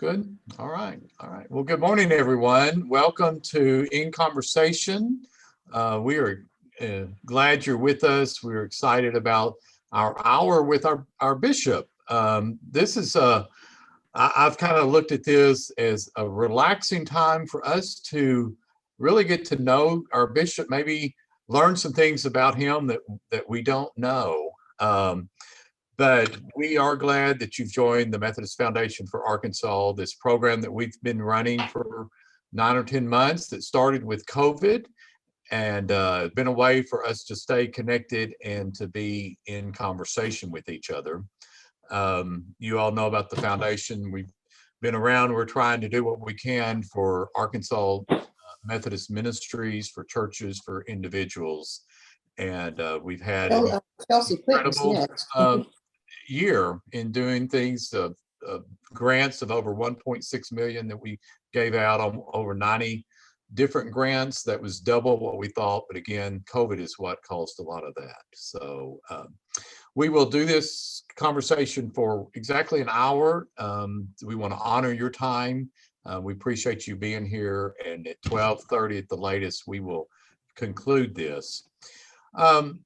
Good. All right. All right. Well, good morning, everyone. Welcome to In Conversation. We are glad you're with us. We're excited about our hour with our bishop. This is I've kind of looked at this as a relaxing time for us to really get to know our bishop, maybe learn some things about him that we don't know. But we are glad that you've joined the Methodist Foundation for Arkansas, this program that we've been running for 9 or 10 months that started with COVID, and been a way for us to stay connected and to be in conversation with each other. You all know about the foundation. We've been around. We're trying to do what we can for Arkansas Methodist ministries, for churches, for individuals. And we've had an Chelsea incredible year in doing things, grants of over 1.6 million that we gave out on over 90 different grants. That was double what we thought. But again, COVID is what caused a lot of that. So we will do this conversation for exactly an hour. We want to honor your time. We appreciate you being here. And at 12:30 at the latest, we will conclude this.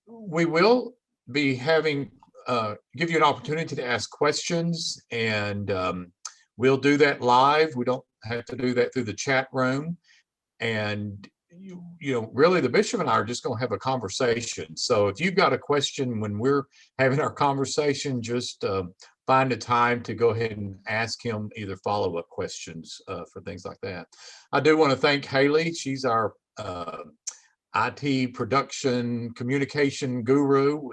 We will be having give you an opportunity to ask questions, and we'll do that live. We don't have to do that through the chat room. And really the bishop and I are just going to have a conversation. So if you've got a question when we're having our conversation, just find a time to go ahead and ask him either follow-up questions for things like that. I do want to thank Haley. She's our IT production communication guru.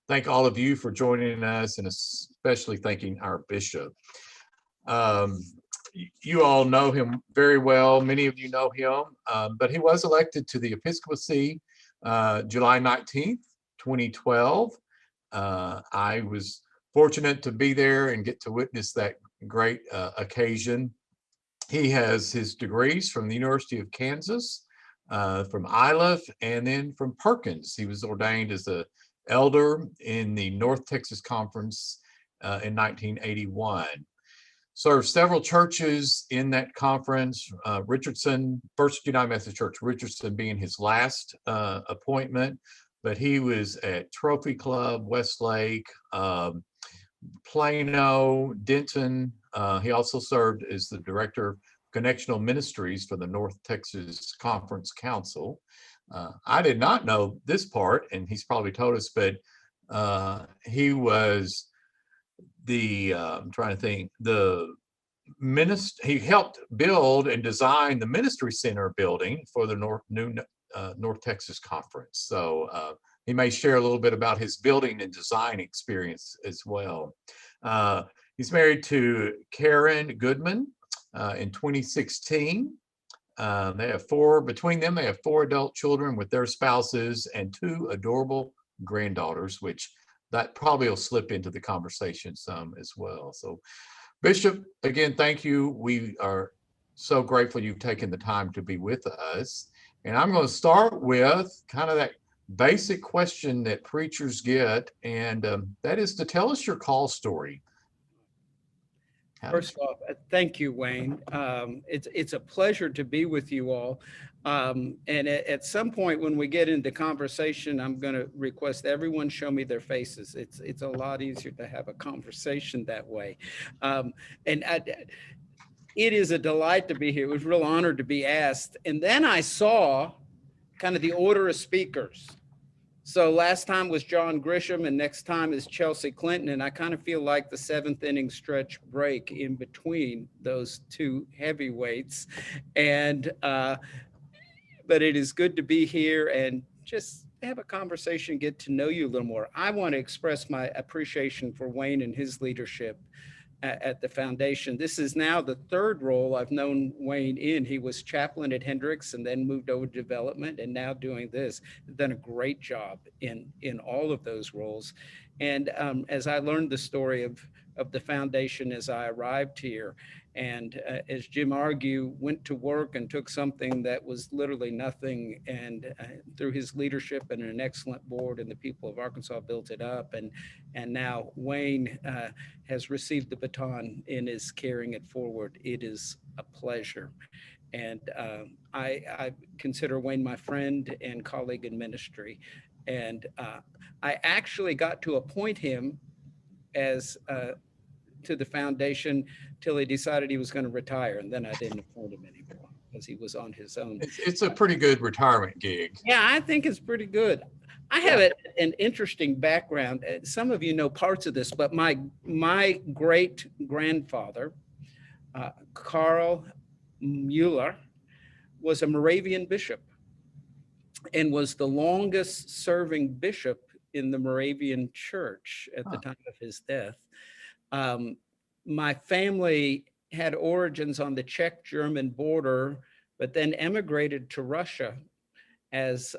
Thank all of you for joining us, and especially thanking our bishop. You all know him very well. Many of you know him, but he was elected to the episcopacy July 19th, 2012. I was fortunate to be there and get to witness that great occasion. He has his degrees from the University of Kansas, from Iliff, and then from Perkins. He was ordained as an elder in the North Texas Conference in 1981. Served several churches in that conference. Richardson, First United Methodist Church, Richardson being his last appointment, but he was at Trophy Club, Westlake, Plano, Denton. He also served as the director of Connectional Ministries for the North Texas Conference Council. I did not know this part, and he's probably told us, but he was I'm trying to think, he helped build and design the Ministry Center building for the North Texas Conference. So he may share a little bit about his building and design experience as well. He's married to Karen Goodman in 2016. Between them, they have 4 adult children with their spouses and 2 adorable granddaughters, which that probably will slip into the conversation some as well. So Bishop, again, thank you. We are so grateful you've taken the time to be with us. And I'm going to start with kind of that basic question that preachers get, and that is to tell us your call story. First off, thank you, Wayne. It's a pleasure to be with you all. And at some point when we get into conversation, I'm going to request everyone show me their faces. It's a lot easier to have a conversation that way. It is a delight to be here. It was a real honor to be asked. And then I saw kind of the order of speakers. So last time was John Grisham, and next time is Chelsea Clinton. And I kind of feel like the 7th inning stretch break in between those 2 heavyweights. But it is good to be here and just have a conversation, get to know you a little more. I want to express my appreciation for Wayne and his leadership at the foundation. This is now the 3rd role I've known Wayne in. He was chaplain at Hendricks and then moved over to development, and now doing this. He's done a great job in all of those roles. And as I learned the story of the foundation as I arrived here, and as Jim argued, went to work and took something that was literally nothing, and through his leadership and an excellent board and the people of Arkansas built it up. And now Wayne has received the baton and is carrying it forward. It is a pleasure. And I consider Wayne my friend and colleague in ministry. And I actually got to appoint him as to the foundation till he decided he was going to retire, and then I didn't appoint him anymore because he was on his own. It's a pretty good retirement gig. Yeah, I think it's pretty good. I have an interesting background. Some of you know parts of this, but my great grandfather, Carl Mueller, was a Moravian bishop and was the longest serving bishop in the Moravian church at the time of his death. My family had origins on the Czech-German border, but then emigrated to Russia as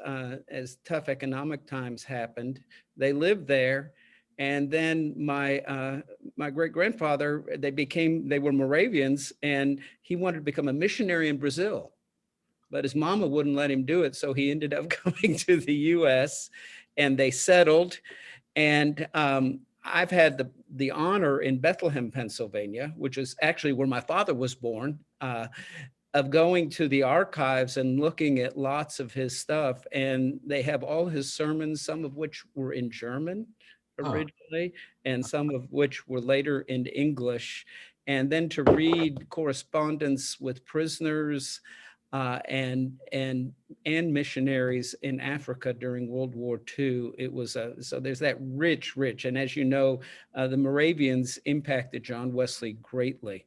tough economic times happened. They lived there. And then my great grandfather, they were Moravians, and he wanted to become a missionary in Brazil, but his mama wouldn't let him do it. So he ended up going to the US, and they settled. And I've had the honor in Bethlehem, Pennsylvania, which is actually where my father was born, of going to the archives and looking at lots of his stuff. And they have all his sermons, some of which were in German originally, and some of which were later in English. And then to read correspondence with prisoners and missionaries in Africa during World War II. It was so there's that rich, and as you know, the Moravians impacted John Wesley greatly.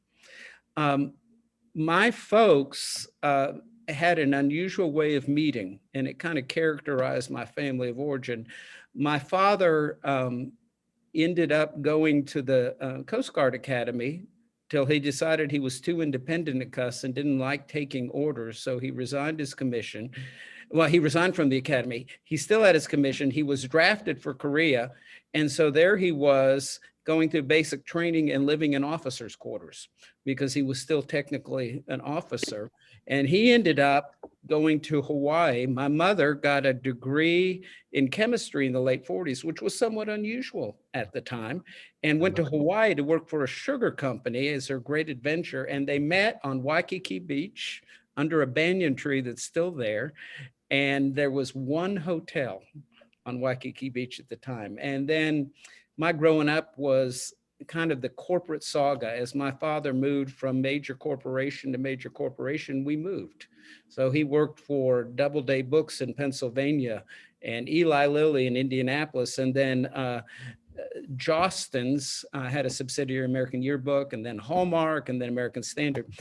My folks had an unusual way of meeting, and it kind of characterized my family of origin. My father ended up going to the Coast Guard Academy till he decided he was too independent at cuss and didn't like taking orders. So he resigned his commission. Well, he resigned from the academy. He still had his commission. He was drafted for Korea. And so there he was going through basic training and living in officers' quarters because he was still technically an officer. And he ended up going to Hawaii. My mother got a degree in chemistry in the late 40s, which was somewhat unusual at the time, and went to Hawaii to work for a sugar company as her great adventure. And they met on Waikiki Beach under a banyan tree that's still there. And there was one hotel on Waikiki Beach at the time. And then my growing up was kind of the corporate saga. As my father moved from major corporation to major corporation, we moved. So he worked for Doubleday Books in Pennsylvania and Eli Lilly in Indianapolis. And then Jostens had a subsidiary, American Yearbook, and then Hallmark, and then American Standard.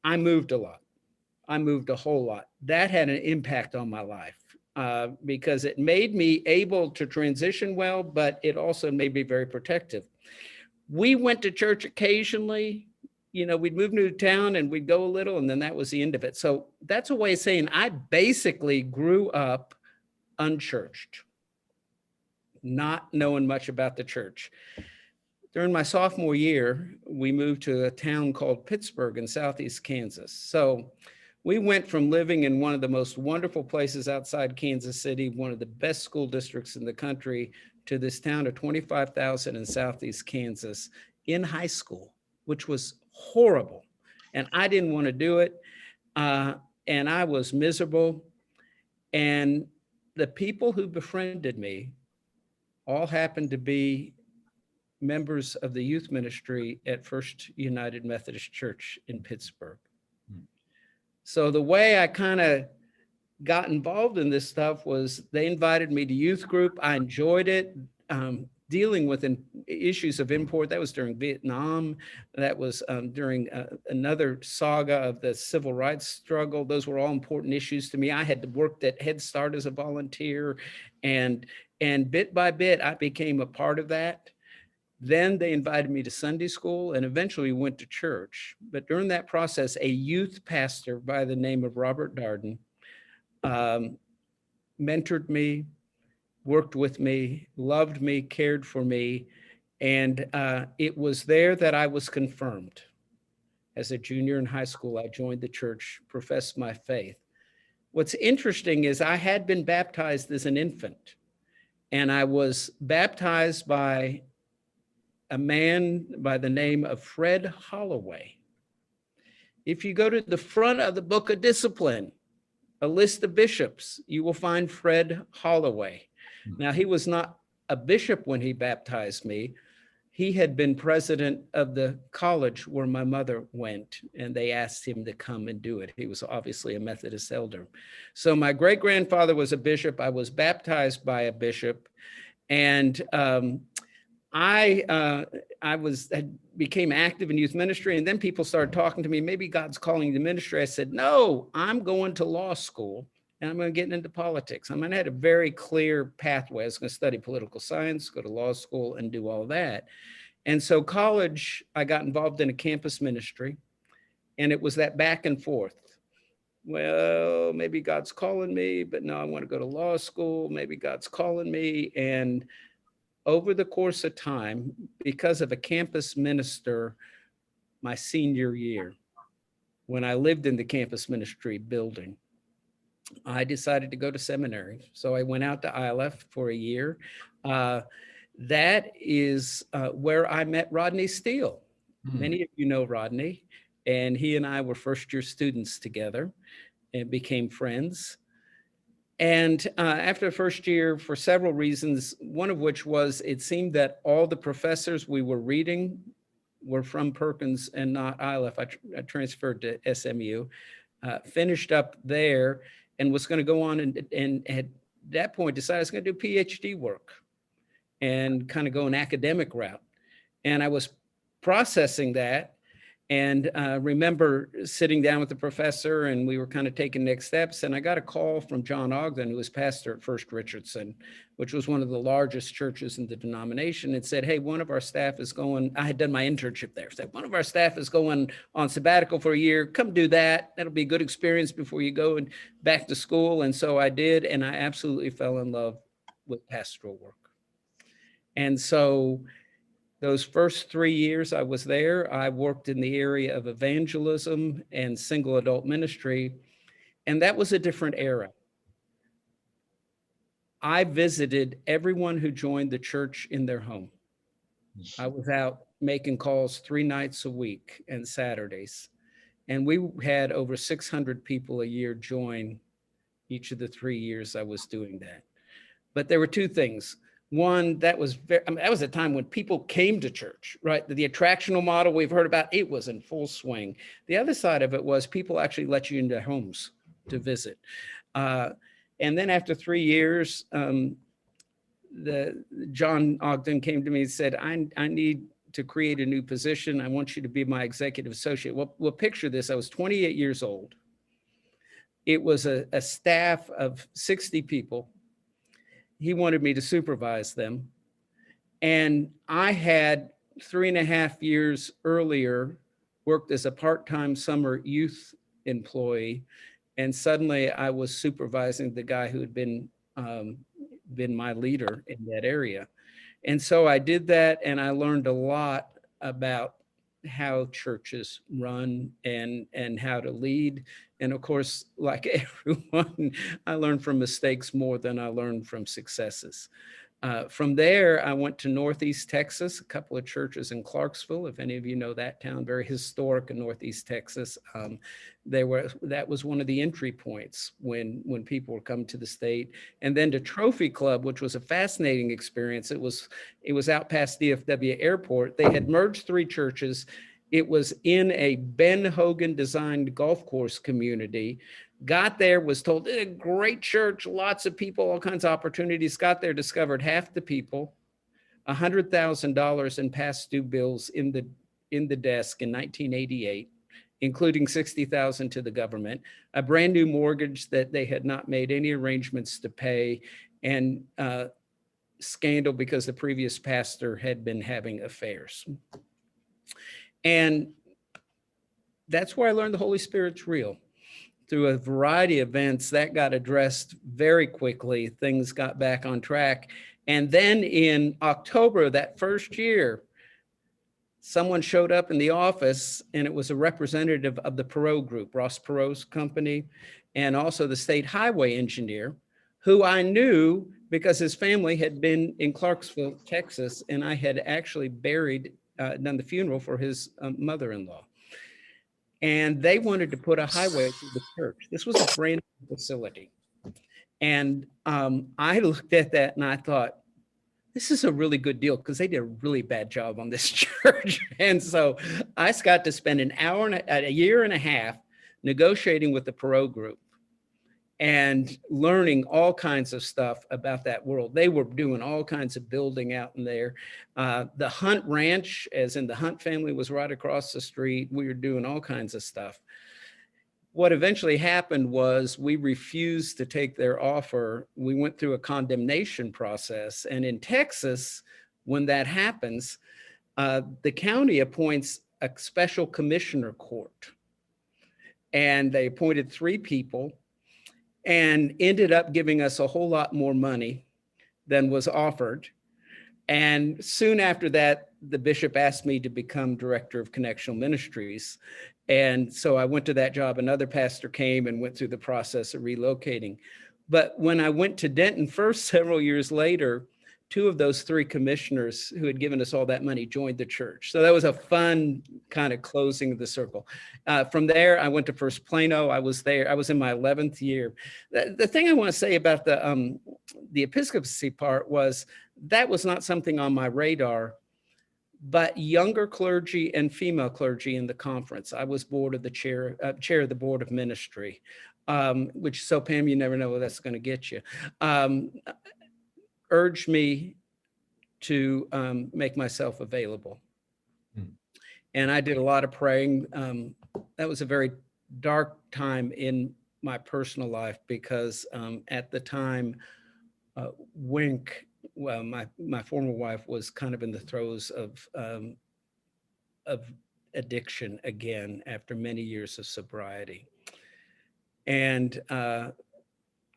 I moved a lot. I moved a whole lot. That had an impact on my life. Because it made me able to transition well, but it also made me very protective. We went to church occasionally. You know, we'd move to town and we'd go a little, and then that was the end of it. So that's a way of saying I basically grew up unchurched, not knowing much about the church. During my sophomore year, we moved to a town called Pittsburgh in southeast Kansas. So we went from living in one of the most wonderful places outside Kansas City, one of the best school districts in the country, to this town of 25,000 in southeast Kansas in high school, which was horrible. And I didn't want to do it. And I was miserable. And the people who befriended me all happened to be members of the youth ministry at First United Methodist Church in Pittsburgh. So the way I kind of got involved in this stuff was they invited me to youth group. I enjoyed it, dealing with issues of import. That was during Vietnam. That was during another saga of the civil rights struggle. Those were all important issues to me. I had worked at Head Start as a volunteer, and bit by bit, I became a part of that. Then they invited me to Sunday school and eventually went to church. But during that process, a youth pastor by the name of Robert Darden mentored me, worked with me, loved me, cared for me. And it was there that I was confirmed. As a junior in high school, I joined the church, professed my faith. What's interesting is I had been baptized as an infant, and I was baptized by a man by the name of Fred Holloway. If you go to the front of the Book of Discipline, a list of bishops, you will find Fred Holloway. Now, he was not a bishop when he baptized me. He had been president of the college where my mother went, and they asked him to come and do it. He was obviously a Methodist elder. So my great-grandfather was a bishop. I was baptized by a bishop, and I became active in youth ministry, and then people started talking to me, maybe God's calling you to ministry. I said, no, I'm going to law school and I'm going to get into politics. I mean, I had a very clear pathway. I was going to study political science, go to law school and do all that. And so college, I got involved in a campus ministry, and it was that back and forth. Well, maybe God's calling me, but no, I want to go to law school. Maybe God's calling me. And over the course of time, because of a campus minister, my senior year, when I lived in the campus ministry building, I decided to go to seminary. So I went out to ILF for a year. That is where I met Rodney Steele. Many of you know Rodney, and he and I were first-year students together and became friends. And after the first year, for several reasons, one of which was it seemed that all the professors we were reading were from Perkins and not ILF. I transferred to SMU, finished up there, and was going to go on and at that point decided I was going to do PhD work and kind of go an academic route. And I was processing that, and remember sitting down with the professor, and we were kind of taking next steps. And I got a call from John Ogden, who was pastor at First Richardson, which was one of the largest churches in the denomination, and said, hey, one of our staff is going, I had done my internship there, said, one of our staff is going on sabbatical for a year. Come do that. That'll be a good experience before you go and back to school. And so I did, and I absolutely fell in love with pastoral work. And so those first 3 years I was there, I worked in the area of evangelism and single adult ministry, and that was a different era. I visited everyone who joined the church in their home. I was out making calls 3 nights a week and Saturdays, and we had over 600 people a year join each of the 3 years I was doing that. But there were two things. One, that was a time when people came to church, right? The attractional model we've heard about, it was in full swing. The other side of it was people actually let you into homes to visit. And then after 3 years, John Ogden came to me and said, I need to create a new position. I want you to be my executive associate. Well, picture this. I was 28 years old. It was a staff of 60 people. He wanted me to supervise them. And I had 3.5 years earlier worked as a part-time summer youth employee. And suddenly I was supervising the guy who had been my leader in that area. And so I did that, and I learned a lot about how churches run and how to lead. And of course, like everyone, I learned from mistakes more than I learned from successes. From there, I went to Northeast Texas, a couple of churches in Clarksville, if any of you know that town, very historic in Northeast Texas. That was one of the entry points when people would come to the state. And then to Trophy Club, which was a fascinating experience. It was out past DFW Airport. They had merged 3 churches. It was in a Ben Hogan designed golf course community. Got there, was told, a great church, lots of people, all kinds of opportunities. Got there, discovered half the people, $100,000 in past due bills in the desk in 1988, including $60,000 to the government, a brand new mortgage that they had not made any arrangements to pay, and scandal because the previous pastor had been having affairs. And that's where I learned the Holy Spirit's real. through a variety of events, that got addressed very quickly. Things got back on track. And then in October of that first year, someone showed up in the office, and it was a representative of the Perot Group, Ross Perot's company, and also the state highway engineer, who I knew because his family had been in Clarksville, Texas, and I had actually done the funeral for his mother-in-law. And they wanted to put a highway through the church. This was a brand new facility. And I looked at that and I thought, this is a really good deal, because they did a really bad job on this church. And so I got to spend a year and a half negotiating with the Perot Group and learning all kinds of stuff about that world. They were doing all kinds of building out in there. The Hunt Ranch, as in the Hunt family, was right across the street. We were doing all kinds of stuff. What eventually happened was we refused to take their offer. We went through a condemnation process. And in Texas, when that happens, the county appoints a special commissioner court. And they appointed 3 people and ended up giving us a whole lot more money than was offered. And soon after that, the bishop asked me to become director of connectional ministries. And so I went to that job. Another pastor came and went through the process of relocating. But when I went to Denton first, several years later, 2 of those 3 commissioners who had given us all that money joined the church. So that was a fun kind of closing of the circle. From there, I went to First Plano. I was there. I was in my 11th year. The thing I want to say about the episcopacy part was that was not something on my radar, but younger clergy and female clergy in the conference. I was chair of the board of ministry, which, so Pam, you never know what that's going to get you. Urged me to make myself available. And I did a lot of praying. That was a very dark time in my personal life, because at the time, Wink, well, my former wife, was kind of in the throes of addiction again after many years of sobriety. And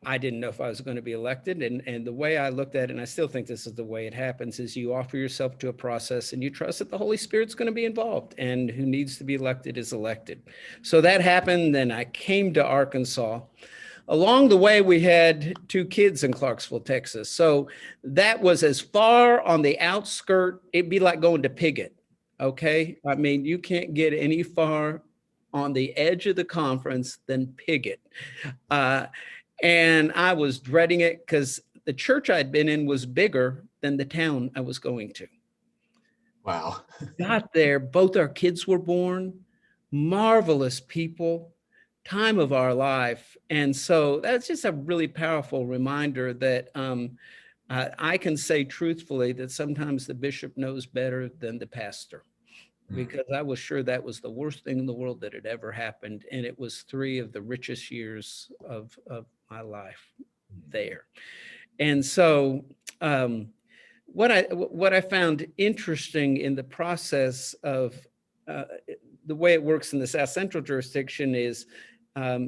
I didn't know if I was going to be elected. And the way I looked at it, and I still think this is the way it happens, is you offer yourself to a process and you trust that the Holy Spirit's going to be involved, and who needs to be elected is elected. So that happened. Then I came to Arkansas. Along the way, we had 2 kids in Clarksville, Texas. So that was as far on the outskirt. It'd be like going to Piggott. Okay. I mean, you can't get any far on the edge of the conference than Piggott. And I was dreading it, because the church I'd been in was bigger than the town I was going to. Wow. Got there, both our kids were born, marvelous people, time of our life. And so that's just a really powerful reminder that I can say truthfully that sometimes the bishop knows better than the pastor, because I was sure that was the worst thing in the world that had ever happened. And it was 3 of the richest years of my life there. And so what I found interesting in the process of the way it works in the South Central jurisdiction is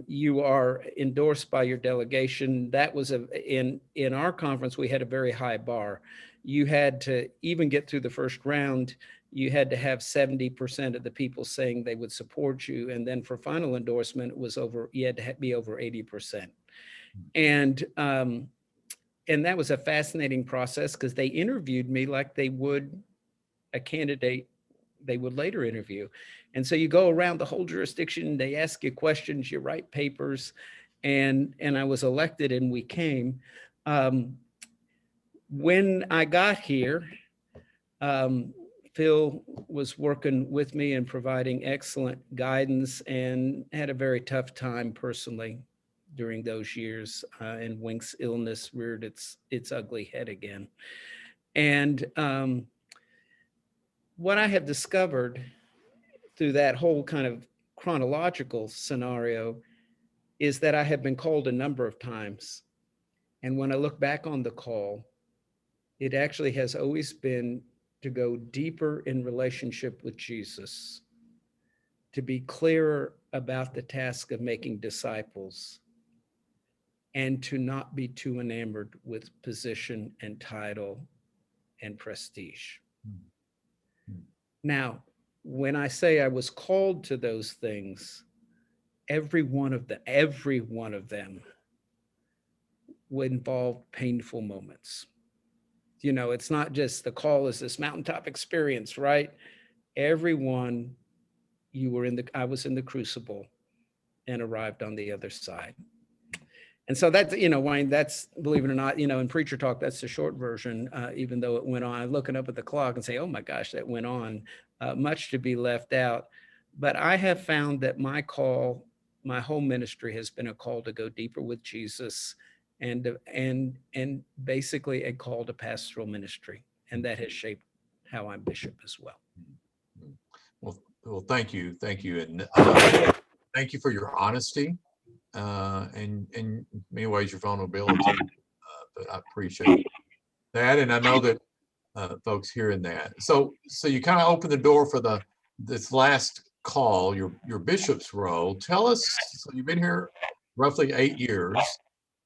you are endorsed by your delegation. That was in our conference, we had a very high bar. You had to even get through the first round. You had to have 70% of the people saying they would support you. And then for final endorsement, you had to be over 80%. And that was a fascinating process, because they interviewed me like they would a candidate they would later interview. And so you go around the whole jurisdiction, they ask you questions, you write papers, and I was elected, and we came. When I got here, Phil was working with me and providing excellent guidance, and had a very tough time personally during those years. And Wink's illness reared its ugly head again. And what I have discovered through that whole kind of chronological scenario is that I have been called a number of times. And when I look back on the call, it actually has always been to go deeper in relationship with Jesus, to be clearer about the task of making disciples, and to not be too enamored with position and title and prestige. Now, when I say I was called to those things, every one of them would involve painful moments. You know, it's not just the call is this mountaintop experience, right? Everyone, I was in the crucible and arrived on the other side. And so that's, Wayne, that's, believe it or not, in Preacher Talk, that's the short version, even though it went on. I'm looking up at the clock and say, oh my gosh, that went on, much to be left out. But I have found that my whole ministry has been a call to go deeper with Jesus, and basically a call to pastoral ministry. And that has shaped how I'm bishop as well. Well, thank you. And thank you for your honesty. And in many ways your vulnerability, but I appreciate that, and I know that folks hearing that. So you kind of open the door for this last call, your bishop's role. Tell us. So you've been here roughly 8 years.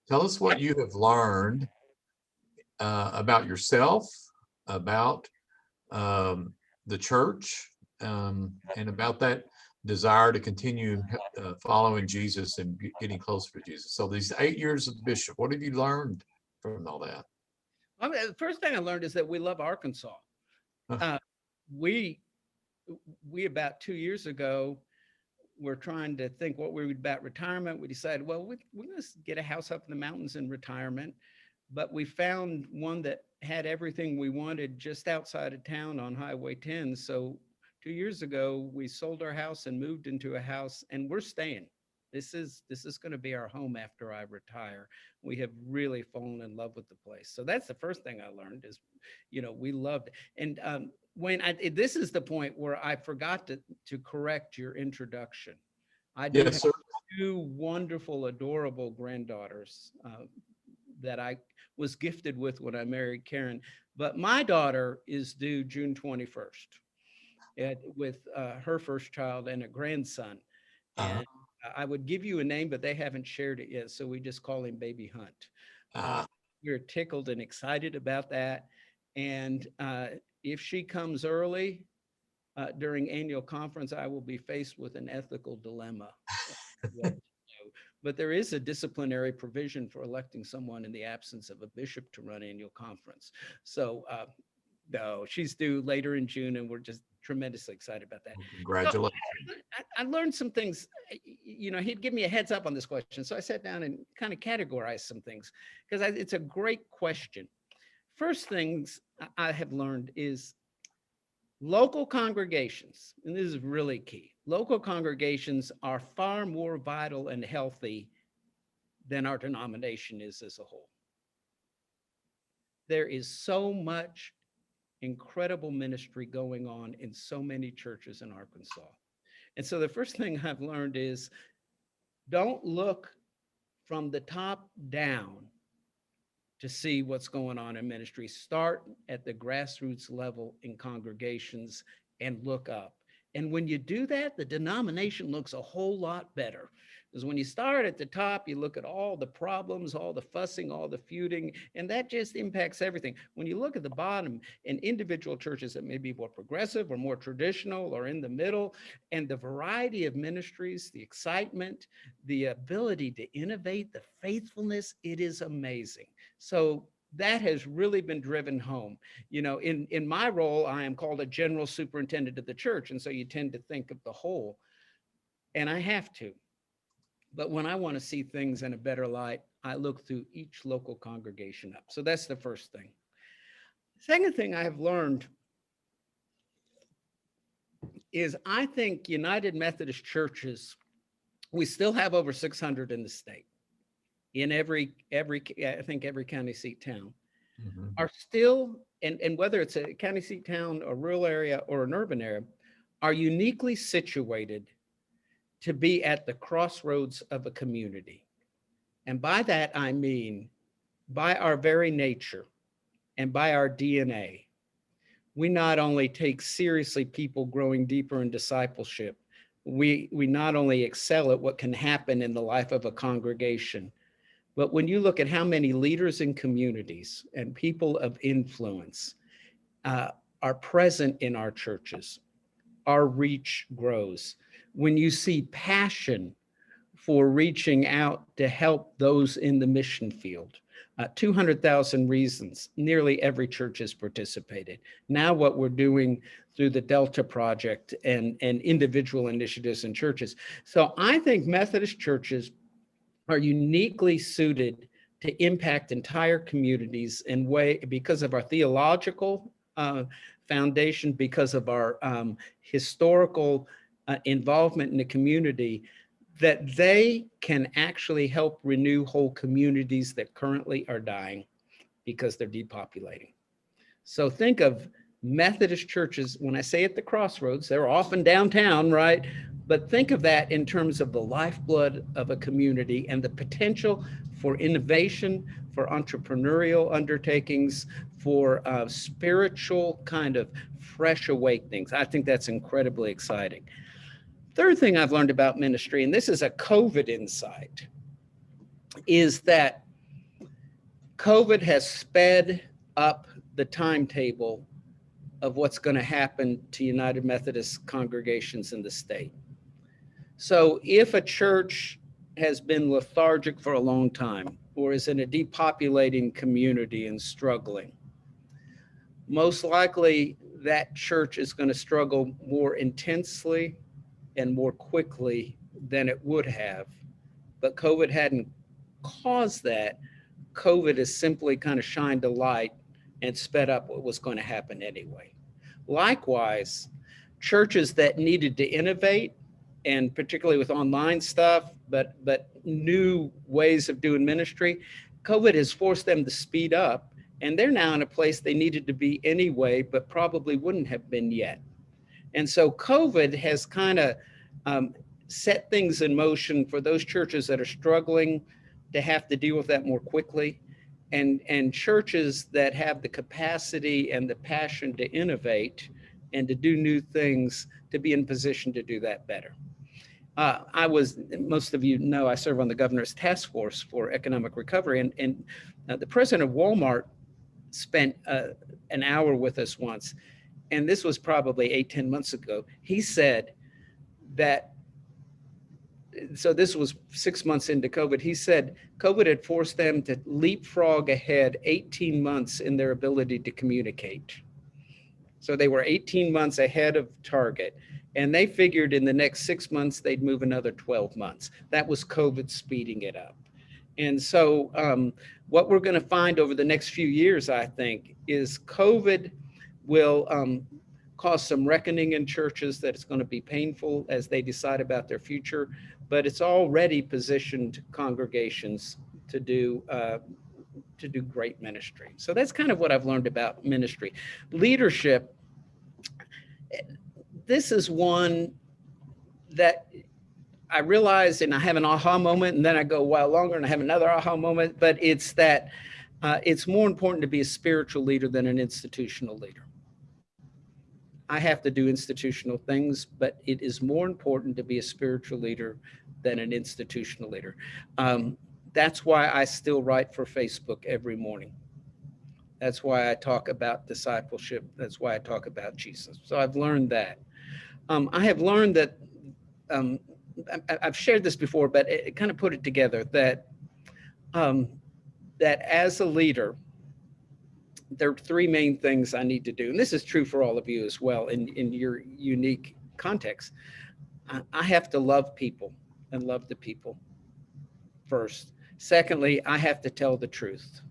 Tell us what you have learned about yourself, about the church, and about that desire to continue following Jesus and getting closer to Jesus. So these 8 years of bishop, what have you learned from all that? The first thing I learned is that we love Arkansas. We about 2 years ago were trying to think what we would about retirement. We decided, well, we're going to get a house up in the mountains in retirement. But we found one that had everything we wanted just outside of town on Highway 10. So 2 years ago, we sold our house and moved into a house, and we're staying. This is going to be our home after I retire. We have really fallen in love with the place. So that's the first thing I learned is, we loved it. And Wayne, this is the point where I forgot to correct your introduction. I do have 2 wonderful, adorable granddaughters that I was gifted with when I married Karen. But my daughter is due June 21st with her first child and a grandson. And I would give you a name, but they haven't shared it yet. So we just call him Baby Hunt. We're tickled and excited about that. And if she comes early during annual conference, I will be faced with an ethical dilemma. But there is a disciplinary provision for electing someone in the absence of a bishop to run annual conference. So no, she's due later in June, and we're just tremendously excited about that. Congratulations. So I learned some things. He'd give me a heads up on this question. So I sat down and kind of categorized some things because it's a great question. First things I have learned is local congregations, and this is really key. Local congregations are far more vital and healthy than our denomination is as a whole. There is so much incredible ministry going on in so many churches in Arkansas. And so the first thing I've learned is don't look from the top down to see what's going on in ministry. Start at the grassroots level in congregations and look up. And when you do that, the denomination looks a whole lot better. Because when you start at the top, you look at all the problems, all the fussing, all the feuding, and that just impacts everything. When you look at the bottom in individual churches that may be more progressive or more traditional or in the middle, and the variety of ministries, the excitement, the ability to innovate, the faithfulness, it is amazing. So that has really been driven home. In my role, I am called a general superintendent of the church. And so you tend to think of the whole, and I have to. But when I want to see things in a better light, I look through each local congregation up. So that's the first thing. Second thing I have learned is I think United Methodist churches, we still have over 600 in the state, in every county seat town, are still, and whether it's a county seat town, a rural area, or an urban area, are uniquely situated to be at the crossroads of a community. And by that, I mean, by our very nature and by our DNA, we not only take seriously people growing deeper in discipleship, we not only excel at what can happen in the life of a congregation, but when you look at how many leaders in communities and people of influence uh, are present in our churches, our reach grows. When you see passion for reaching out to help those in the mission field. 200,000 reasons, nearly every church has participated. Now what we're doing through the Delta Project and individual initiatives in churches. So I think Methodist churches are uniquely suited to impact entire communities in way because of our theological foundation, because of our historical involvement in the community, that they can actually help renew whole communities that currently are dying because they're depopulating. So think of Methodist churches, when I say at the crossroads, they're often downtown, right? But think of that in terms of the lifeblood of a community and the potential for innovation, for entrepreneurial undertakings, for spiritual kind of fresh awakenings. I think that's incredibly exciting. Third thing I've learned about ministry, and this is a COVID insight, is that COVID has sped up the timetable of what's going to happen to United Methodist congregations in the state. So if a church has been lethargic for a long time or is in a depopulating community and struggling, most likely that church is going to struggle more intensely and more quickly than it would have. But COVID hadn't caused that. COVID has simply kind of shined a light and sped up what was going to happen anyway. Likewise, churches that needed to innovate, and particularly with online stuff, but new ways of doing ministry, COVID has forced them to speed up, and they're now in a place they needed to be anyway, but probably wouldn't have been yet. And so COVID has kind of set things in motion for those churches that are struggling to have to deal with that more quickly, and churches that have the capacity and the passion to innovate and to do new things to be in position to do that better. Most of you know, I serve on the governor's task force for economic recovery, and the president of Walmart spent an hour with us once, and this was probably 8-10 months ago. He said that, so this was 6 months into COVID. He said COVID had forced them to leapfrog ahead 18 months in their ability to communicate. So they were 18 months ahead of target, and they figured in the next 6 months they'd move another 12 months. That was COVID speeding it up. And so what we're going to find over the next few years, I think, is COVID will cause some reckoning in churches, that it's going to be painful as they decide about their future, but it's already positioned congregations to do great ministry. So that's kind of what I've learned about ministry. Leadership, this is one that I realize, and I have an aha moment, and then I go a while longer and I have another aha moment, but it's that it's more important to be a spiritual leader than an institutional leader. I have to do institutional things, but it is more important to be a spiritual leader than an institutional leader. That's why I still write for Facebook every morning. That's why I talk about discipleship. That's why I talk about Jesus. So I've learned that. I have learned that, I've shared this before, but it kind of put it together, that that as a leader, there are three main things I need to do. And this is true for all of you as well in your unique context. I have to love people and love the people first. Secondly, I have to tell the truth.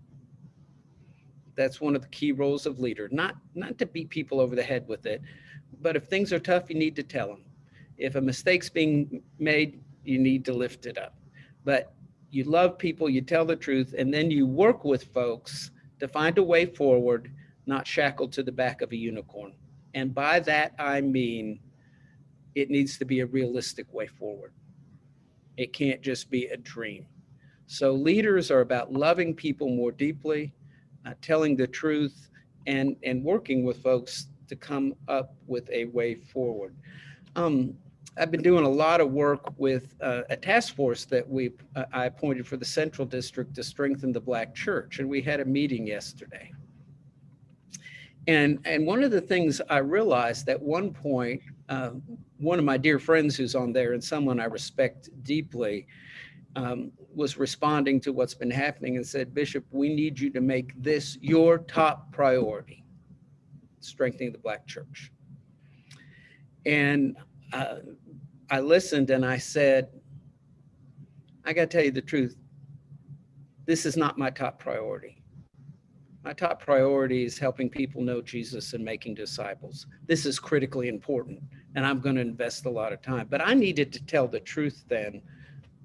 That's one of the key roles of leader, not to beat people over the head with it, but if things are tough, you need to tell them. If a mistake's being made, you need to lift it up. But you love people, you tell the truth, and then you work with folks to find a way forward, not shackled to the back of a unicorn. And by that, I mean, it needs to be a realistic way forward. It can't just be a dream. So leaders are about loving people more deeply, telling the truth, and working with folks to come up with a way forward. I've been doing a lot of work with a task force that I appointed for the Central District to strengthen the Black church, and we had a meeting yesterday. And one of the things I realized at one point, one of my dear friends who's on there and someone I respect deeply was responding to what's been happening and said, Bishop, we need you to make this your top priority, strengthening the Black church. And I listened and I said, I got to tell you the truth. This is not my top priority. My top priority is helping people know Jesus and making disciples. This is critically important, and I'm going to invest a lot of time. But I needed to tell the truth then,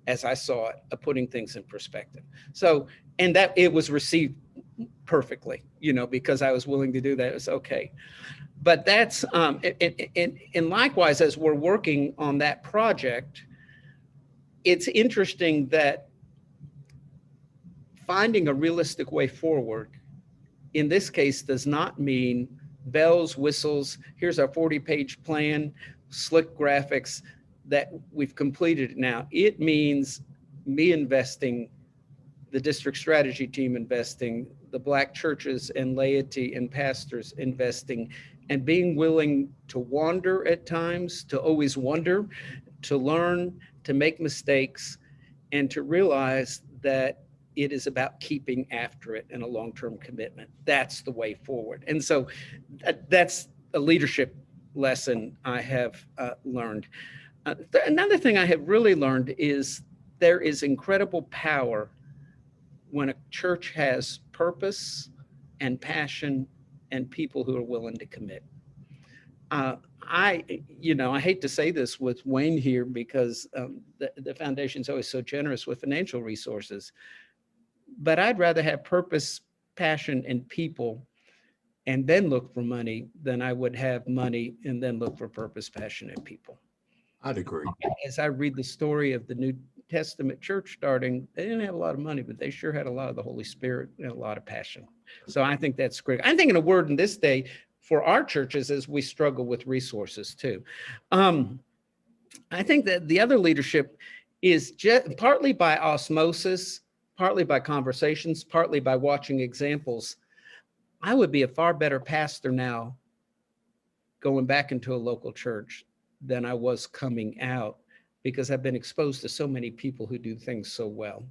as I saw it, of putting things in perspective. So, and that it was received perfectly, because I was willing to do that. It was okay. But that's, and likewise, as we're working on that project, it's interesting that finding a realistic way forward in this case does not mean bells, whistles, here's our 40-page plan, slick graphics that we've completed it now. It means me investing, the district strategy team investing, the Black churches and laity and pastors investing, and being willing to wander at times, to always wonder, to learn, to make mistakes, and to realize that it is about keeping after it and a long-term commitment. That's the way forward. And so that's a leadership lesson I have learned. Another thing I have really learned is there is incredible power when a church has purpose and passion and people who are willing to commit. I hate to say this with Wayne here because the foundation is always so generous with financial resources, but I'd rather have purpose, passion, and people and then look for money than I would have money and then look for purpose, passion, and people. I'd agree. As I read the story of the New Testament church starting, they didn't have a lot of money, but they sure had a lot of the Holy Spirit and a lot of passion. So I think that's great. I'm thinking a word in this day for our churches as we struggle with resources too. I think that the other leadership is just partly by osmosis, partly by conversations, partly by watching examples. I would be a far better pastor now going back into a local church than I was coming out because I've been exposed to so many people who do things so well,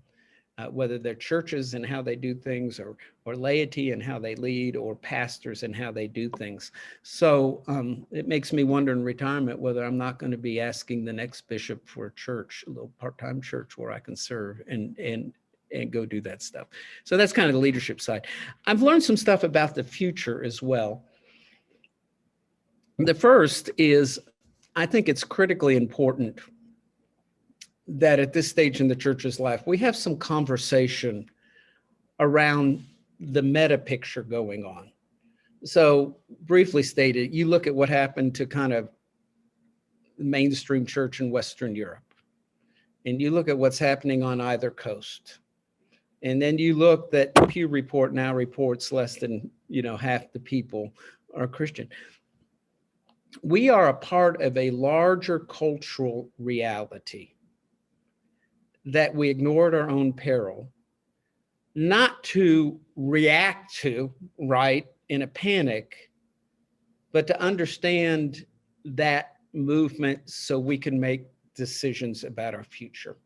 whether they're churches and how they do things or laity and how they lead or pastors and how they do things. So it makes me wonder in retirement whether I'm not going to be asking the next bishop for a church, a little part-time church where I can serve and go do that stuff. So that's kind of the leadership side. I've learned some stuff about the future as well. The first is, I think it's critically important that at this stage in the church's life, we have some conversation around the meta picture going on. So briefly stated, you look at what happened to kind of mainstream church in Western Europe, and you look at what's happening on either coast. And then you look that Pew Report now reports less than, half the people are Christian. We are a part of a larger cultural reality that we ignore at our own peril, not to react to, right, in a panic, but to understand that movement so we can make decisions about our future.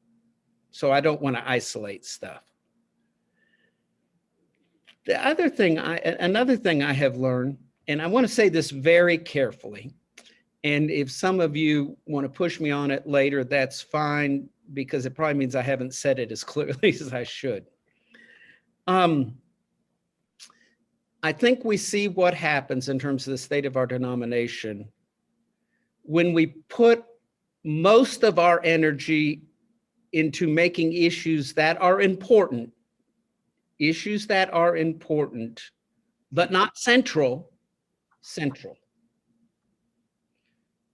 So I don't want to isolate stuff. Another thing I have learned, and I want to say this very carefully, and if some of you want to push me on it later, that's fine, because it probably means I haven't said it as clearly as I should. I think we see what happens in terms of the state of our denomination when we put most of our energy into making issues that are important, but not central.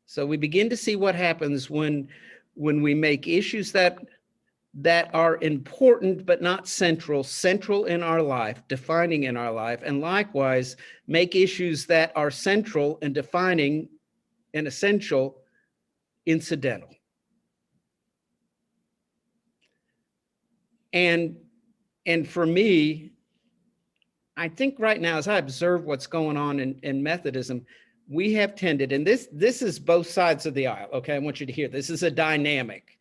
So we begin to see what happens when we make issues that are important but not central in our life, defining in our life, and likewise make issues that are central and defining and essential incidental. And for me, I think right now, as I observe what's going on in Methodism, we have tended, and this is both sides of the aisle, okay? I want you to hear, this is a dynamic,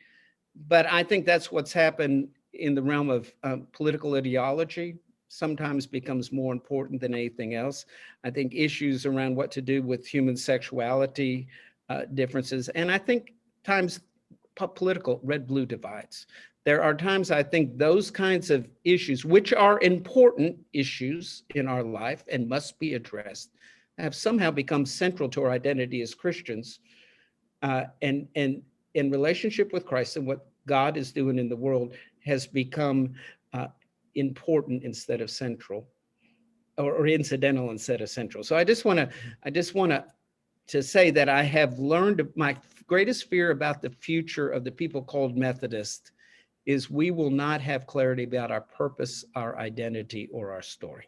but I think that's what's happened in the realm of political ideology, sometimes becomes more important than anything else. I think issues around what to do with human sexuality differences, and I think times political red-blue divides. There are times I think those kinds of issues, which are important issues in our life and must be addressed, have somehow become central to our identity as Christians, and in relationship with Christ and what God is doing in the world has become important instead of central, or incidental instead of central. So I just want to say that I have learned my greatest fear about the future of the people called Methodist is we will not have clarity about our purpose, our identity, or our story.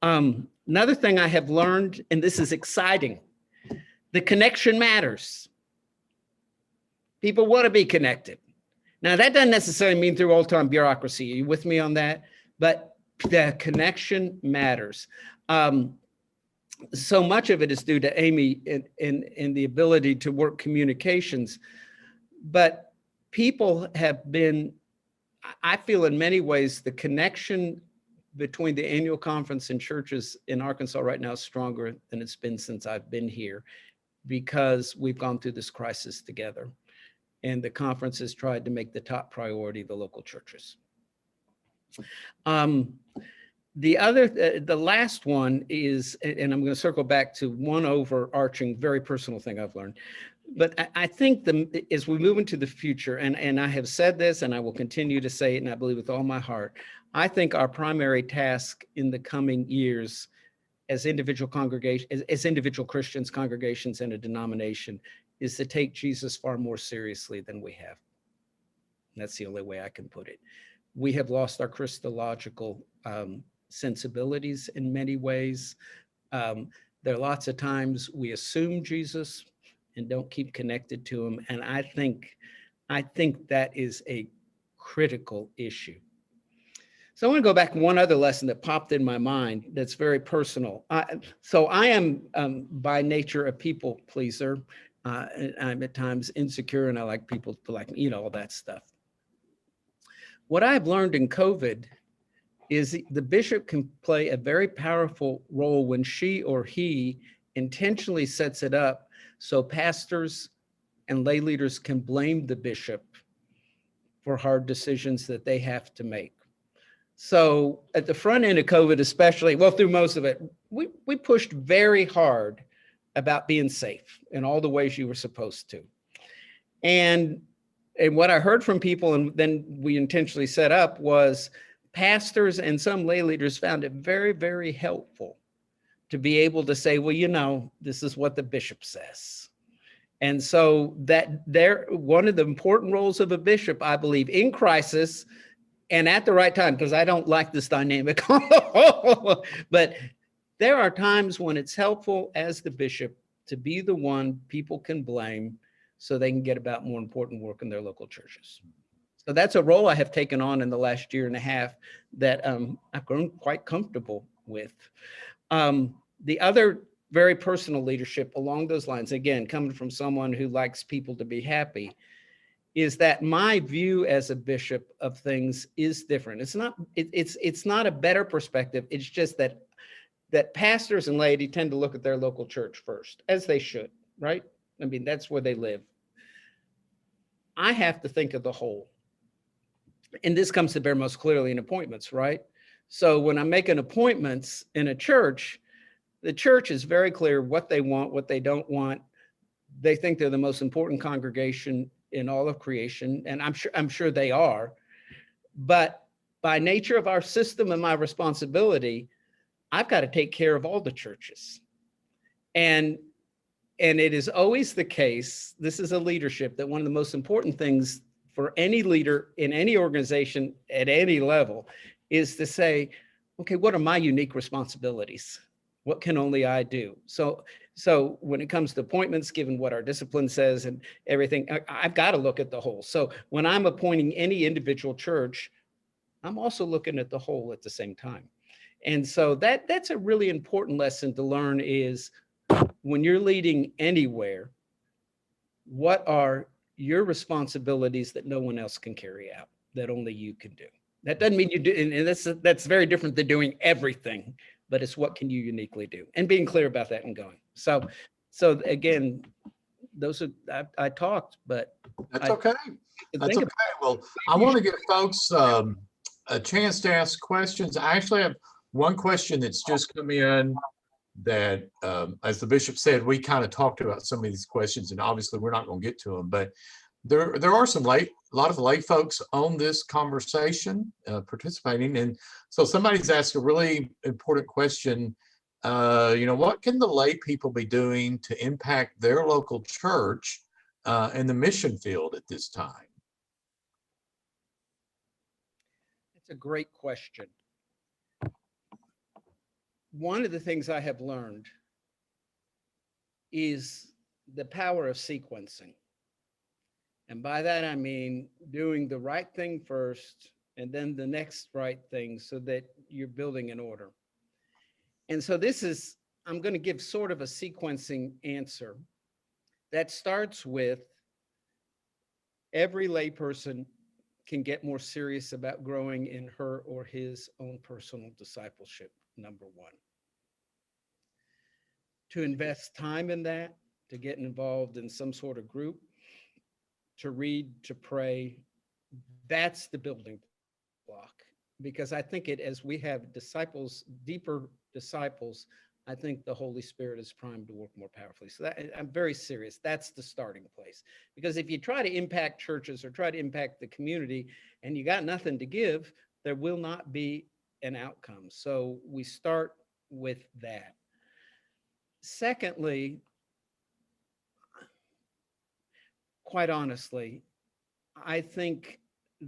Another thing I have learned, and this is exciting, the connection matters. People want to be connected. Now, that doesn't necessarily mean through old-time bureaucracy. Are you with me on that? But the connection matters. So much of it is due to Amy in the ability to work communications. But people have been, I feel in many ways, the connection between the annual conference and churches in Arkansas right now is stronger than it's been since I've been here, because we've gone through this crisis together. And the conference has tried to make the top priority the local churches. The last one is, and I'm going to circle back to one overarching, very personal thing I've learned. But I think as we move into the future, and I have said this, and I will continue to say it, and I believe with all my heart, I think our primary task in the coming years as individual congregations, as individual Christians, congregations, and a denomination, is to take Jesus far more seriously than we have. And that's the only way I can put it. We have lost our Christological sensibilities in many ways. There are lots of times we assume Jesus and don't keep connected to him. And I think that is a critical issue. So I want to go back to one other lesson that popped in my mind that's very personal. So I am by nature a people pleaser. I'm at times insecure, and I like people to like me, all that stuff. What I've learned in COVID is the bishop can play a very powerful role when she or he intentionally sets it up so pastors and lay leaders can blame the bishop for hard decisions that they have to make. So at the front end of COVID, especially, well, through most of it, we pushed very hard about being safe in all the ways you were supposed to. And what I heard from people, and then we intentionally set up, was pastors and some lay leaders found it very, very helpful to be able to say, well, this is what the bishop says. And so that one of the important roles of a bishop, I believe, in crisis and at the right time, because I don't like this dynamic, but there are times when it's helpful as the bishop to be the one people can blame so they can get about more important work in their local churches. So that's a role I have taken on in the last year and a half that I've grown quite comfortable with. The other very personal leadership along those lines, again, coming from someone who likes people to be happy, is that my view as a bishop of things is different. It's not a better perspective. It's just that pastors and laity tend to look at their local church first, as they should, right? I mean, that's where they live. I have to think of the whole. And this comes to bear most clearly in appointments, right? So when I'm making appointments in a church, the church is very clear what they want, what they don't want. They think they're the most important congregation in all of creation, and I'm sure they are. But by nature of our system and my responsibility, I've got to take care of all the churches. And it is always the case, this is a leadership, that one of the most important things for any leader in any organization at any level is to say, okay, what are my unique responsibilities? What can only I do? So when it comes to appointments, given what our discipline says and everything, I've got to look at the whole. So when I'm appointing any individual church, I'm also looking at the whole at the same time. And so that's a really important lesson to learn is when you're leading anywhere, what are your responsibilities that no one else can carry out, that only you can do? That doesn't mean you do, and that's very different than doing everything, but it's what can you uniquely do, and being clear about that and going. So again, those are I talked, but That's I okay. That's think okay. about Well, I want to give folks a chance to ask questions. I actually have one question that's just come in that, as the bishop said, we kind of talked about some of these questions, and obviously we're not going to get to them, but there are a lot of lay folks on this conversation participating. And so somebody's asked a really important question. What can the lay people be doing to impact their local church in the mission field at this time? it's a great question. One of the things I have learned is the power of sequencing. And by that, I mean doing the right thing first and then the next right thing so that you're building an order. And so I'm going to give sort of a sequencing answer that starts with every layperson can get more serious about growing in her or his own personal discipleship, number one. To invest time in that, to get involved in some sort of group, to read, to pray, that's the building block. Because I think as we have disciples, deeper disciples, I think the Holy Spirit is primed to work more powerfully. So I'm very serious. That's the starting place. Because if you try to impact churches or try to impact the community and you got nothing to give, there will not be an outcome. So we start with that. Secondly, quite honestly, I think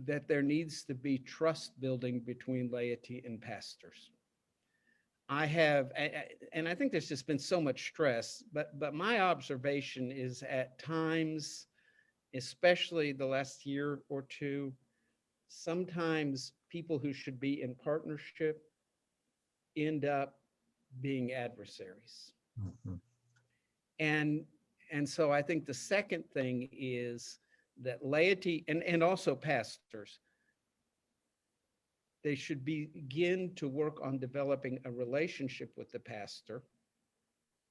that there needs to be trust building between laity and pastors. And I think there's just been so much stress, but my observation is at times, especially the last year or two, sometimes people who should be in partnership end up being adversaries. Mhm. And and so I think the second thing is that laity and also pastors, they should begin to work on developing a relationship with the pastor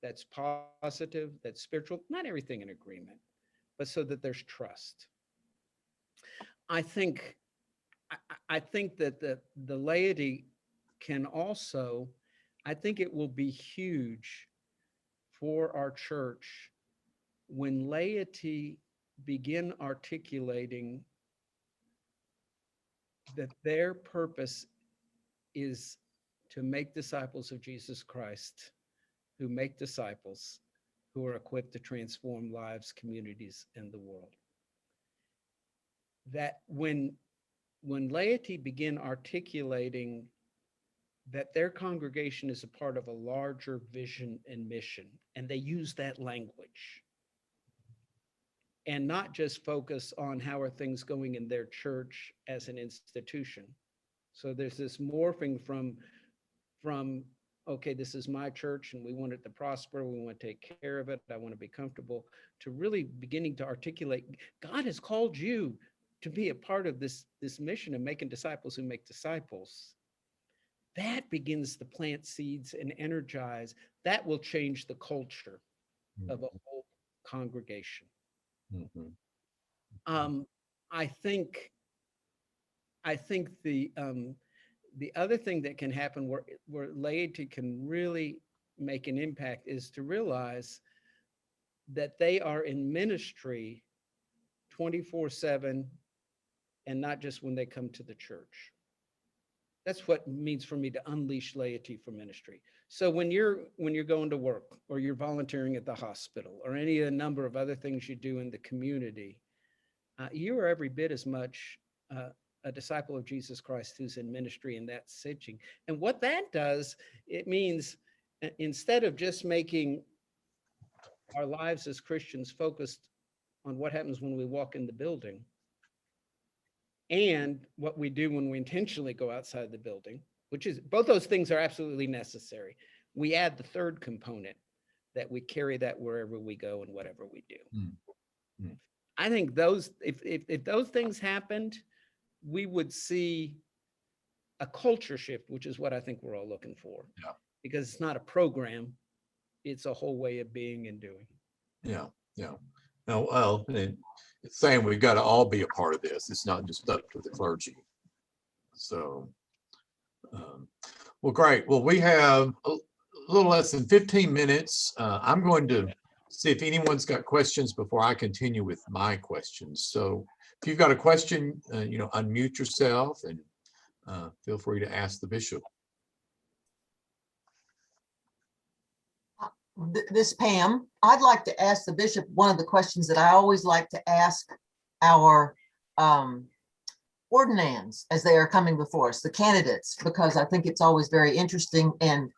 that's positive, that's spiritual, not everything in agreement, but so that there's trust. I think I think that the laity can also, I think it will be huge for our church when laity begin articulating that their purpose is to make disciples of Jesus Christ, who make disciples who are equipped to transform lives, communities, and the world. That when laity begin articulating that their congregation is a part of a larger vision and mission, and they use that language, and not just focus on how are things going in their church as an institution. So there's this morphing from okay, this is my church and we want it to prosper, we want to take care of it, I want to be comfortable, to really beginning to articulate God has called you to be a part of this mission of making disciples who make disciples. That begins to plant seeds and energize. That will change the culture of a whole congregation. Mhm. Um, I think I think the other thing that can happen where laity can really make an impact is to realize that they are in ministry 24/7 and not just when they come to the church. That's what it means for me to unleash laity for ministry. So when you're going to work or you're volunteering at the hospital or any of the number of other things you do in the community, you are every bit as much a disciple of Jesus Christ who's in ministry in that setting. And what that does, it means, instead of just making our lives as Christians focused on what happens when we walk in the building and what we do when we intentionally go outside the building, which is, both those things are absolutely necessary. We add the third component, that we carry that wherever we go and whatever we do. Mm. I think those, if those things happened, we would see a culture shift, which is what I think we're all looking for. Yeah. Because it's not a program, it's a whole way of being and doing. Yeah, yeah. No, well, it's saying we've got to all be a part of this. It's not just up to the clergy. So, well, great. Well, we have a little less than 15 minutes. I'm going to see if anyone's got questions before I continue with my questions. So if you've got a question, unmute yourself and feel free to ask the bishop. This Pam, I'd like to ask the bishop one of the questions that I always like to ask our ordinands as they are coming before us, the candidates, because I think it's always very interesting. And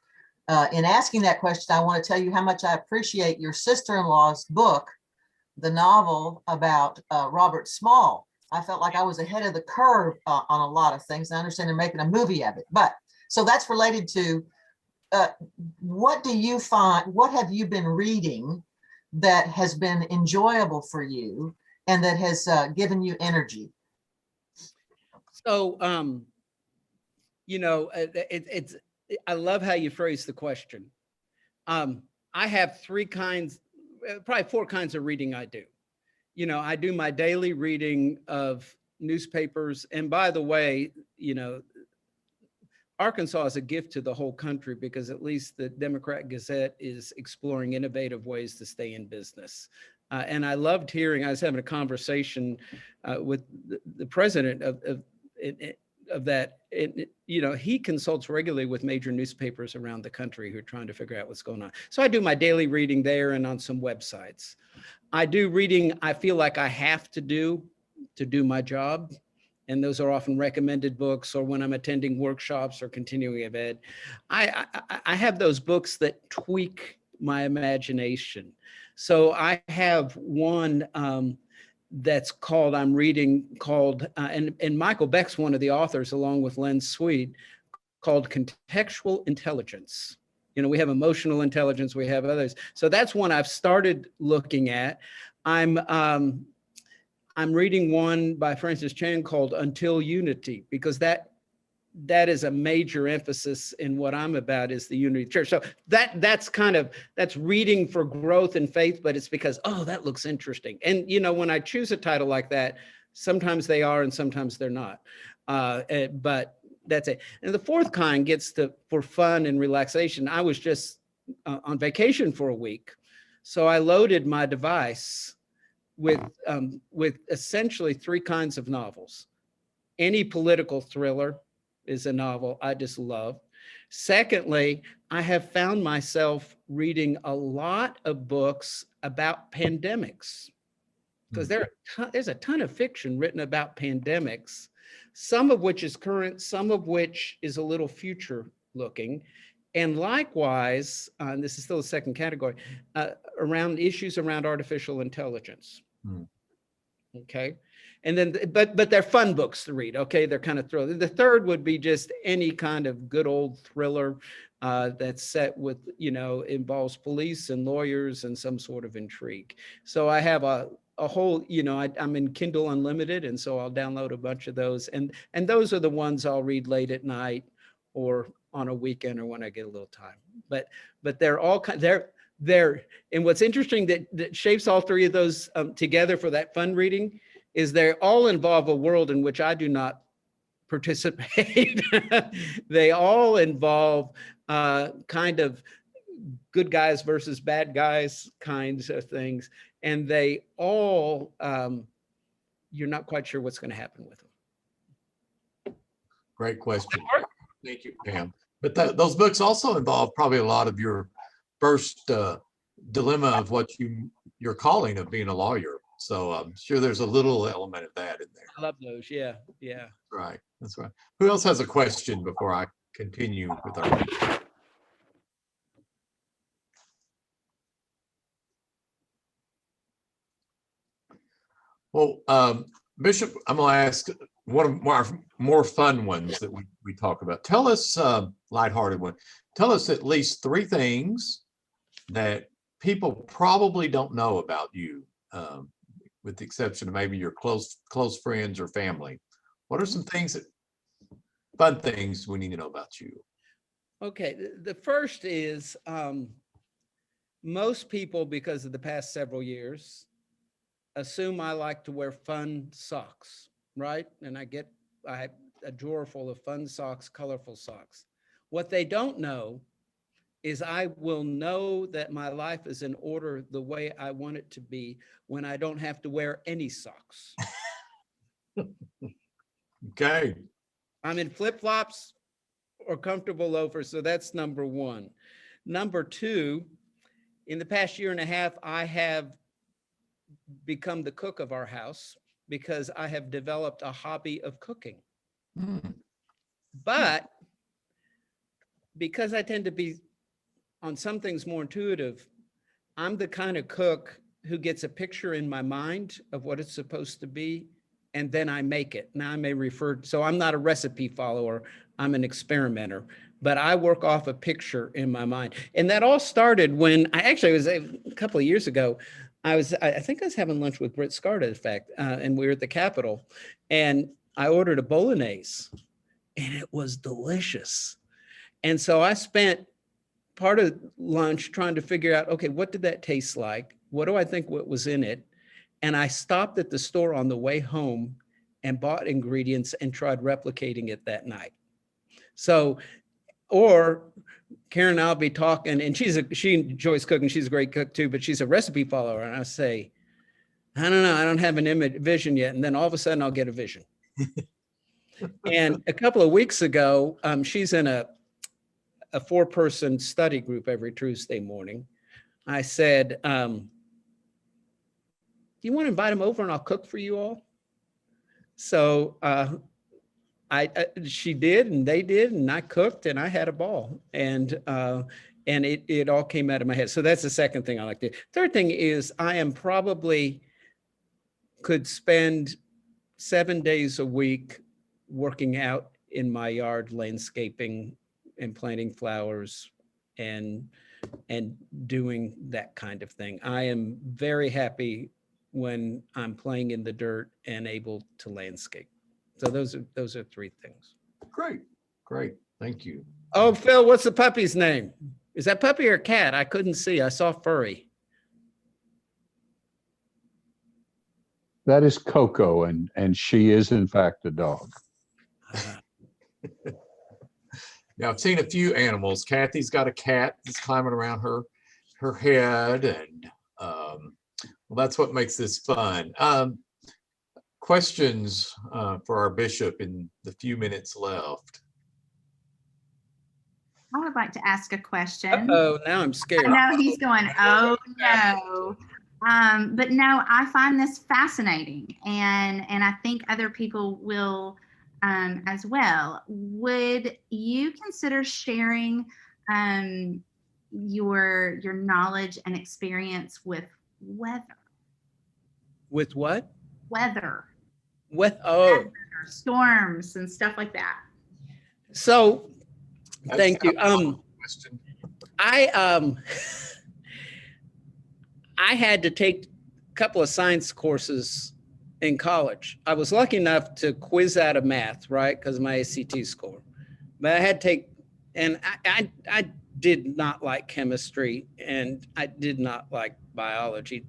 in asking that question, I want to tell you how much I appreciate your sister-in-law's book, the novel about Robert Small. I felt like I was ahead of the curve on a lot of things. I understand they're making a movie of it, but so that's related to what do you find, what have you been reading that has been enjoyable for you and that has given you energy? So, I love how you phrase the question. I have probably four kinds of reading I do. I do my daily reading of newspapers. And by the way, Arkansas is a gift to the whole country because at least the Democrat Gazette is exploring innovative ways to stay in business. And I loved hearing, I was having a conversation with the president of that. He consults regularly with major newspapers around the country who are trying to figure out what's going on. So I do my daily reading there and on some websites. I do reading I feel like I have to do my job. And those are often recommended books, or when I'm attending workshops or continuing ed. I have those books that tweak my imagination. So I have one that's called, I'm reading called, and Michael Beck's one of the authors along with Len Sweet, called Contextual Intelligence. We have emotional intelligence, we have others. So that's one I've started looking at. I'm reading one by Francis Chan called Until Unity, because that is a major emphasis in what I'm about, is the unity of the church. So that's reading for growth in faith, but it's because, oh, that looks interesting. And, when I choose a title like that, sometimes they are and sometimes they're not. But that's it. And the fourth kind gets to, for fun and relaxation. I was just on vacation for a week. So I loaded my device with essentially three kinds of novels. Any political thriller is a novel I just love. Secondly, I have found myself reading a lot of books about pandemics, because there's a ton of fiction written about pandemics, some of which is current, some of which is a little future looking. And likewise, and this is still the second category, around issues around artificial intelligence. Okay. And then, but they're fun books to read. Okay. They're kind of thrilling. The third would be just any kind of good old thriller that's set with, involves police and lawyers and some sort of intrigue. So I have a whole, I'm in Kindle Unlimited. And so I'll download a bunch of those. And those are the ones I'll read late at night or on a weekend or when I get a little time. But they're all kind, and what's interesting that shapes all three of those together for that fun reading is they all involve a world in which I do not participate. They all involve kind of good guys versus bad guys kinds of things. And they all, you're not quite sure what's going to happen with them. Great question. Thank you, Pam. But those books also involve probably a lot of your first dilemma of what your calling of being a lawyer. So I'm sure there's a little element of that in there. I love those. Yeah. Yeah. Right. That's right. Who else has a question before I continue with our? Well, Bishop, I'm gonna ask one of our more fun ones that we talk about. Tell us, lighthearted one, tell us at least 3 things that people probably don't know about you, with the exception of maybe your close friends or family. What are some fun things we need to know about you? Okay, the first is most people, because of the past several years, assume I like to wear fun socks, right? And I have a drawer full of fun socks, colorful socks. What they don't know is I will know that my life is in order the way I want it to be when I don't have to wear any socks. Okay. I'm in flip-flops or comfortable loafers, so that's number one. Number two, in the past year and a half, I have become the cook of our house because I have developed a hobby of cooking. Hmm. But because I tend to be on some things more intuitive, I'm the kind of cook who gets a picture in my mind of what it's supposed to be, and then I make it. Now I may refer, so I'm not a recipe follower, I'm an experimenter, but I work off a picture in my mind. And that all started when I actually was a couple of years ago, I think I was having lunch with Britt Scarta, in fact, and we were at the Capitol, and I ordered a bolognese, and it was delicious. And so I spent part of lunch trying to figure out, okay, what did that taste like? What do I think what was in it? And I stopped at the store on the way home and bought ingredients and tried replicating it that night. So, or Karen and I'll be talking, and she enjoys cooking. She's a great cook too, but she's a recipe follower. And I say, I don't know, I don't have an vision yet. And then all of a sudden I'll get a vision. And a couple of weeks ago, she's in a 4-person study group every Tuesday morning. I said, do you want to invite them over and I'll cook for you all? So she did, and they did, and I cooked, and I had a ball, and it all came out of my head. So that's the second thing I like to do. Third thing is I am probably could spend 7 days a week working out in my yard, landscaping and planting flowers and doing that kind of thing. I am very happy when I'm playing in the dirt and able to landscape. So those are 3 things. Great. Thank you. Oh, Phil, what's the puppy's name? Is that puppy or cat? I couldn't see. I saw furry. That is Coco, and she is in fact a dog. Now, I've seen a few animals. Kathy's got a cat that's climbing around her head, and well, that's what makes this fun. Questions for our bishop in the few minutes left. I would like to ask a question. Uh-oh, now I'm scared. I know he's going, oh no. But no, I find this fascinating, and I think other people will as well. Would you consider sharing your knowledge and experience with weather? With what? Weather. Oh. Storms and stuff like that. So, thank you. Question. I had to take a couple of science courses in college. I was lucky enough to quiz out of math, right, because of my ACT score. But I had to take, and I did not like chemistry, and I did not like biology.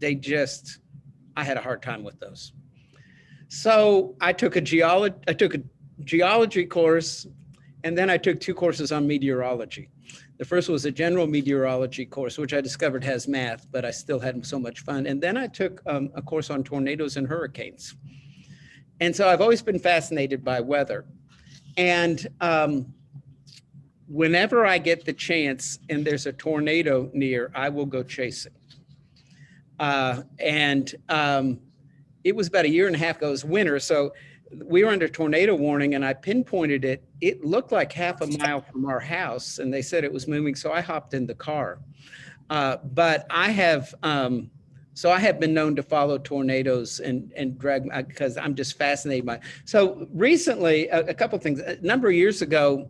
I had a hard time with those. So I took a geology course, and then I took 2 courses on meteorology. The first was a general meteorology course, which I discovered has math, but I still had so much fun. And then I took a course on tornadoes and hurricanes. And so I've always been fascinated by weather. And whenever I get the chance and there's a tornado near, I will go chase it. It was about a year and a half ago, it was winter. So we were under tornado warning, and I pinpointed it. It looked like half a mile from our house, and they said it was moving. So I hopped in the car. But I have So I have been known to follow tornadoes and drag, because I'm just fascinated by. So recently, a couple of things. A number of years ago,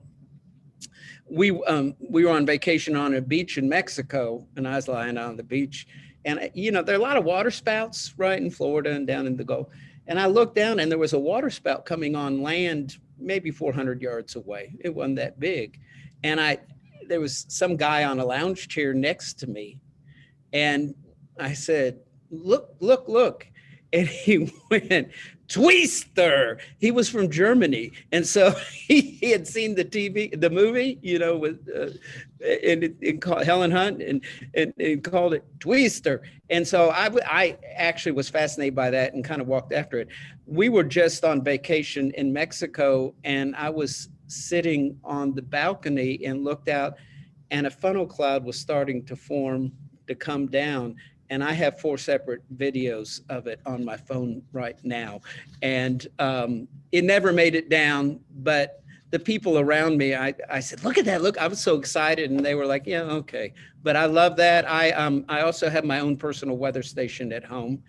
we were on vacation on a beach in Mexico, and I was lying on the beach, and you know, there are a lot of water spouts right in Florida and down in the Gulf. And I looked down, and there was a water spout coming on land, maybe 400 yards away. It wasn't that big, and there was some guy on a lounge chair next to me, and I said, "Look, look, look." And he went, "Twister." He was from Germany. And so he had seen the movie, you know, with Helen Hunt, and called it Twister. And so I actually was fascinated by that and kind of walked after it. We were just on vacation in Mexico, and I was sitting on the balcony and looked out, and a funnel cloud was starting to form to come down. And I have 4 separate videos of it on my phone right now. And it never made it down, but the people around me, I said, "Look at that, look." I was so excited, and they were like, "Yeah, okay." But I love that. I also have my own personal weather station at home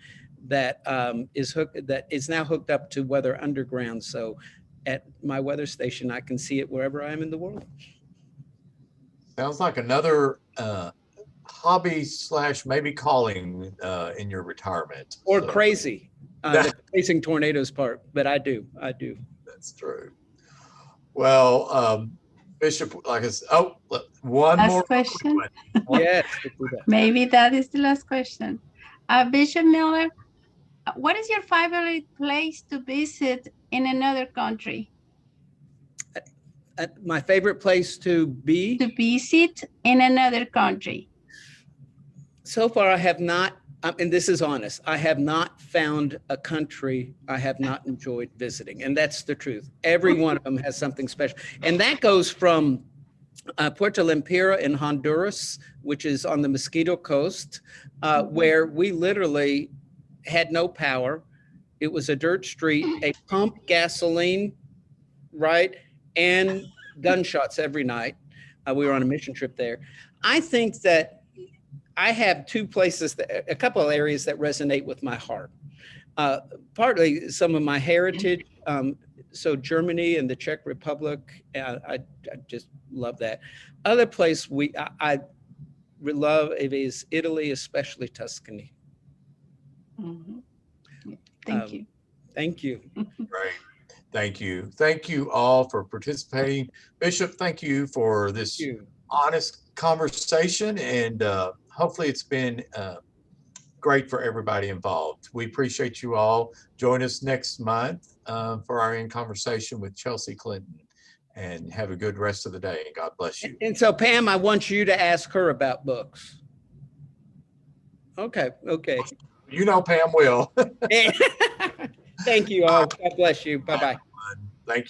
that is now hooked up to Weather Underground. So at my weather station, I can see it wherever I am in the world. Sounds like another hobby / maybe calling in your retirement. Or So, crazy, the chasing tornadoes part, but I do. that's true. Well, Bishop, like I said, one Last more question. Yes. let's do that. Maybe that is the last question. Bishop Mueller, what is your favorite place to visit in another country? My favorite place to be? To visit in another country. So far, I have not, and this is honest, I have not found a country I have not enjoyed visiting. And that's the truth. Every one of them has something special. And that goes from Puerto Lempira in Honduras, which is on the Mosquito Coast, where we literally had no power. It was a dirt street, a pump, gasoline, right? And gunshots every night. We were on a mission trip there. I think that I have 2 places, a couple of areas that resonate with my heart. Partly some of my heritage. So Germany and the Czech Republic, I just love that. Other place I love is Italy, especially Tuscany. Mhm. Thank you. Thank you. Great. Thank you. Thank you all for participating. Bishop, thank you for this Thank you. honest conversation, and hopefully it's been great for everybody involved. We appreciate you all. Join us next month for our In Conversation with Chelsea Clinton, and have a good rest of the day, and God bless you. And so Pam, I want you to ask her about books. Okay. You know Pam will. Thank you all. God bless you. Bye-bye.